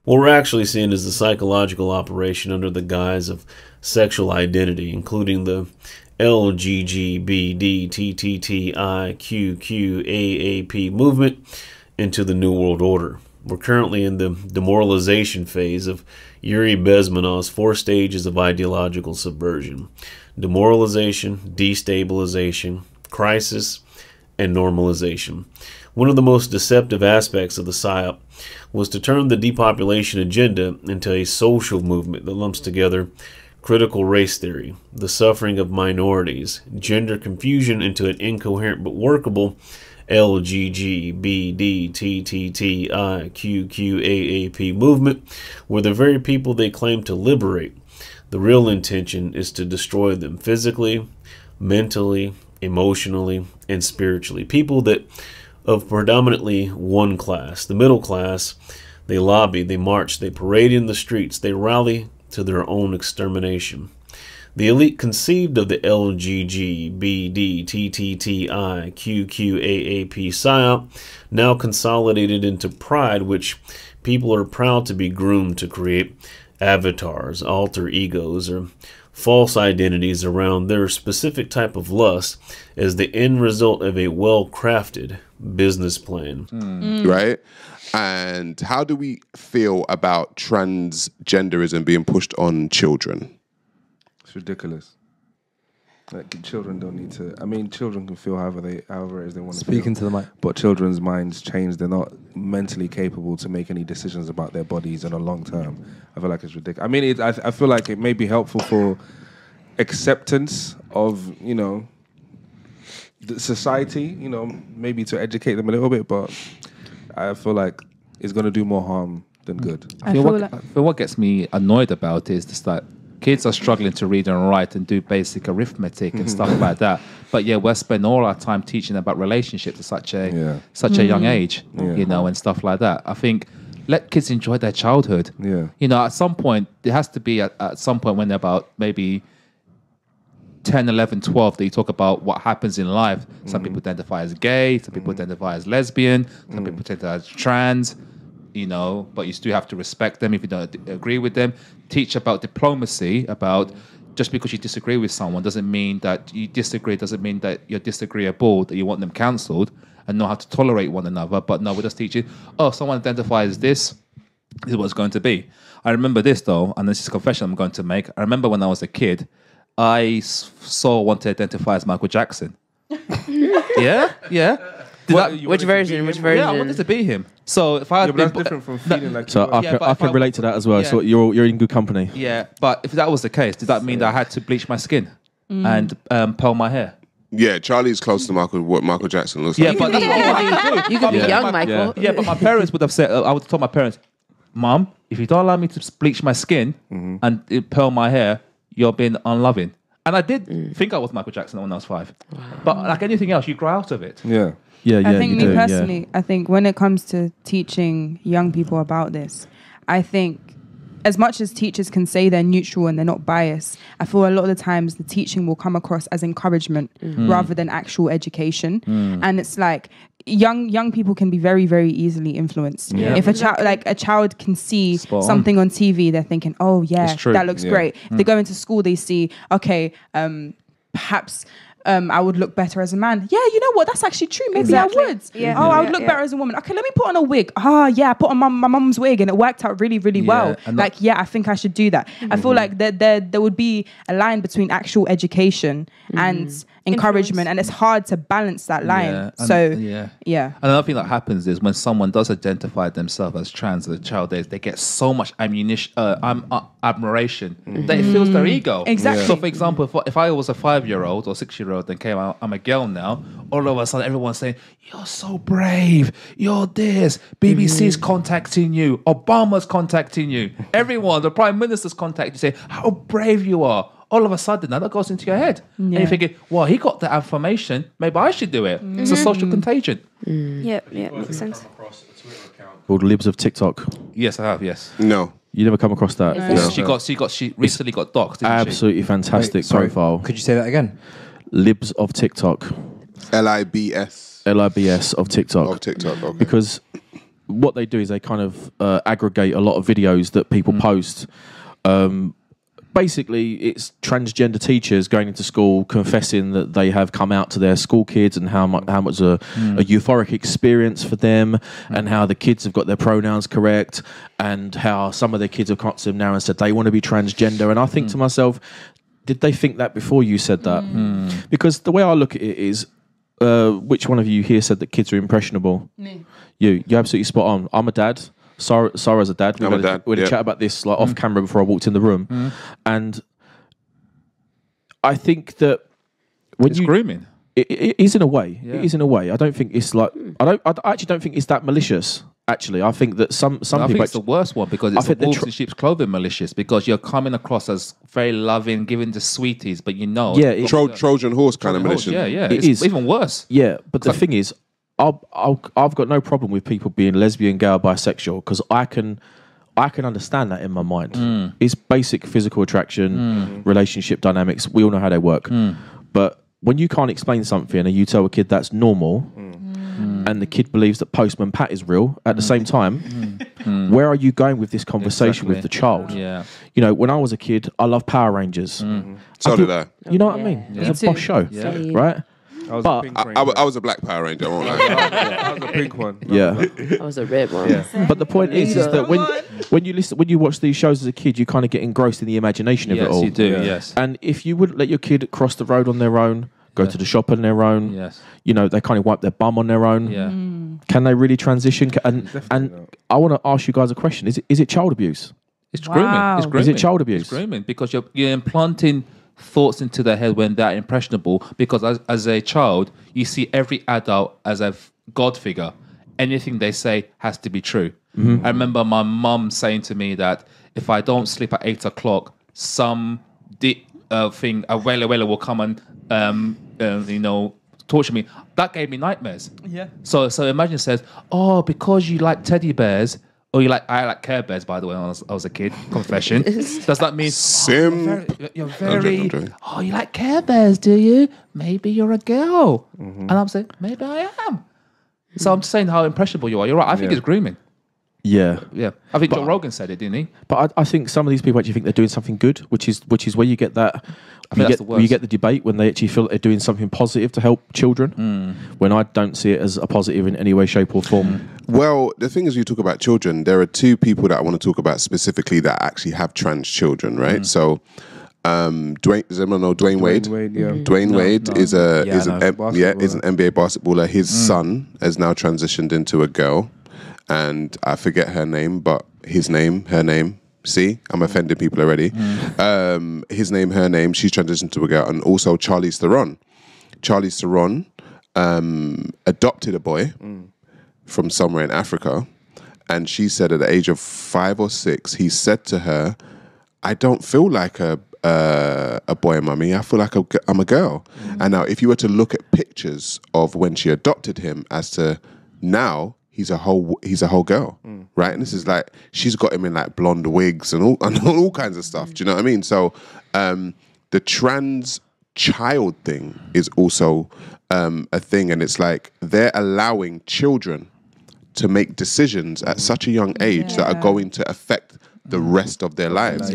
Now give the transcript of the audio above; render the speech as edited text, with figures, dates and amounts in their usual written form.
What we're actually seeing is the psychological operation under the guise of sexual identity, including the LGBTQQAAP movement into the New World Order. We're currently in the demoralization phase of Yuri Bezmenov's 4 stages of ideological subversion: demoralization, destabilization, crisis, and normalization. One of the most deceptive aspects of the PSYOP was to turn the depopulation agenda into a social movement that lumps together critical race theory, the suffering of minorities, gender confusion into an incoherent but workable LGBTQQAAP movement, where the very people they claim to liberate, the real intention is to destroy them physically, mentally, emotionally, and spiritually. People that of predominantly one class, the middle class, they lobby, they march, they parade in the streets, they rally to their own extermination. The elite conceived of the LGBTQQAAP PSYOP, now consolidated into pride, which people are proud to be groomed to create avatars, alter egos, or false identities around their specific type of lust as the end result of a well-crafted business plan. Right? And how do we feel about transgenderism being pushed on children? It's ridiculous. Like, children don't need to. I mean, children can feel however it is they want to feel. Speaking to the mic. But children's minds change. They're not mentally capable to make any decisions about their bodies in a long term. I feel like it's ridiculous. I mean, I feel like it may be helpful for acceptance of, you know, the society, you know, maybe to educate them a little bit, but I feel like it's going to do more harm than good. I feel what gets me annoyed about it is just that kids are struggling to read and write and do basic arithmetic and stuff like that. But yeah, we're spending all our time teaching about relationships at such a young age, you know, and stuff like that. I think let kids enjoy their childhood. Yeah. You know, at some point, there has to be at some point when they're about maybe 10, 11, 12, that you talk about what happens in life. Some people identify as gay, some people identify as lesbian, some people identify as trans, you know, but you still have to respect them if you don't agree with them. Teach about diplomacy, about just because you disagree with someone doesn't mean that you disagree, doesn't mean that you're disagreeable, that you want them cancelled, and know how to tolerate one another. But no, we're just teaching, oh, someone identifies as this is what it's going to be. I remember this though, and this is a confession I'm going to make. I remember when I was a kid, I saw one to identify as Michael Jackson. Yeah. Which version? Yeah, I wanted to be him. So if I had That's different from feeling like. So I can relate to that as well. Yeah. So you're in good company. Yeah, but if that was the case, does that mean that I had to bleach my skin and pearl my hair? Yeah, Charlie's close to what Michael Jackson looks like. Yeah, but that's not what I had to do. You could be young, Michael. Yeah, but my parents would have said, I would have told my parents, Mom, if you don't allow me to bleach my skin and pearl my hair, you're being unloving. And I did think I was Michael Jackson when I was 5. Wow. But like anything else, you grow out of it. Yeah. I think me personally, I think when it comes to teaching young people about this, I think as much as teachers can say they're neutral and they're not biased, I feel a lot of the times the teaching will come across as encouragement rather than actual education. And it's like young people can be very, very easily influenced. Yeah. If a child can see something on TV, they're thinking, oh yeah, that looks great. If they go into school, they see, okay, perhaps I would look better as a man. Yeah, you know what? That's actually true. Maybe I would. Yeah. Oh, I would look better as a woman. Okay, let me put on a wig. I put on my mum's wig and it worked out really, really well. Like, I think I should do that. I feel like there would be a line between actual education and encouragement, and it's hard to balance that line. And another thing that happens is when someone does identify themselves as trans as a child, they get so much admiration that it fills their ego. Exactly. So, for example, if I was a 5-year-old or 6-year-old and came out, I'm a girl now, all of a sudden everyone's saying, you're so brave, you're this, BBC's contacting you, Obama's contacting you, everyone, the Prime Minister's contacting you, saying how brave you are. All of a sudden, now that goes into your head. And you're thinking, well, he got that information, maybe I should do it. It's a social contagion. Yeah, makes sense. Called Libs of TikTok. Yes, I have, yes. No. You never come across that? No. She recently got doxed, didn't Absolutely fantastic profile. Could you say that again? Libs of TikTok. LIBS. LIBS of TikTok. Of TikTok, okay. Because what they do is they kind of aggregate a lot of videos that people post. Basically, it's transgender teachers going into school confessing that they have come out to their school kids and how much a euphoric experience for them, and how the kids have got their pronouns correct, and how some of their kids have come to them now and said they want to be transgender. And I think to myself, did they think that before you said that? Because the way I look at it is, which one of you here said that kids are impressionable? Me. You're absolutely spot on. I'm a dad. Sarah's a dad. We had a chat about this like off camera before I walked in the room, and I think that when it's grooming, it is in a way. Yeah. It is in a way. I don't think it's like I actually don't think it's that malicious. Actually, I think that some people. I think it's the worst one because it's wolves in sheep's clothing malicious, because you're coming across as very loving, giving the sweeties, but Trojan horse kind of malicious. Yeah, it is even worse. Yeah, but the thing is, I've got no problem with people being lesbian, gay, or bisexual, because I can understand that in my mind. It's basic physical attraction, relationship dynamics. We all know how they work. But when you can't explain something and you tell a kid that's normal, and the kid believes that Postman Pat is real at the same time, where are you going with this conversation with the child? Yeah. You know, when I was a kid, I loved Power Rangers. So did I. You know what I mean? It was a boss show, right? I was a black Power Ranger. I won't lie. I was a pink one. Yeah. I was a red one. Yeah. But the point is that when you watch these shows as a kid, you kind of get engrossed in the imagination of it all. Yes, you do. Yeah. Yes. And if you wouldn't let your kid cross the road on their own, go to the shop on their own, you know, they kind of wipe their bum on their own. Yeah. Can they really transition? And I want to ask you guys a question: Is it child abuse? It's grooming. It's grooming. Is it child abuse? It's grooming, because you're implanting thoughts into their head when they're impressionable, because as a child you see every adult as a god figure. Anything they say has to be true. I remember my mum saying to me that if I don't sleep at 8 o'clock, some thing, a wella will come and torture me. That gave me nightmares. So imagine it says, oh, because you like teddy bears, or I like Care Bears, by the way, when I was a kid. Confession. Does that mean you're very? Oh, you like Care Bears, do you? Maybe you're a girl. And I'm saying, maybe I am. So I'm just saying how impressionable you are. You're right. I think it's grooming. Yeah. I think Joe Rogan said it, didn't he? But I think some of these people actually think they're doing something good, which is where you get that. You get the debate when they actually feel that they're doing something positive to help children, when I don't see it as a positive in any way, shape or form. Well, the thing is, you talk about children. There are two people that I want to talk about specifically that actually have trans children, right? So, Dwayne Wade. Dwayne Wade is an NBA basketballer. His son has now transitioned into a girl, and I forget her name, but her name. See, I'm offending people already. His name, her name. She's transitioned to a girl, and also Charlize Theron. Charlize Theron adopted a boy from somewhere in Africa, and she said at the age of 5 or 6, he said to her, "I don't feel like a boy, mummy. I feel like I'm a girl." And now, if you were to look at pictures of when she adopted him, as to now, he's a whole girl, right? And this is like, she's got him in like blonde wigs and all kinds of stuff. Do you know what I mean? So the trans child thing is also a thing, and it's like they're allowing children to make decisions at such a young age that are going to affect the rest of their lives.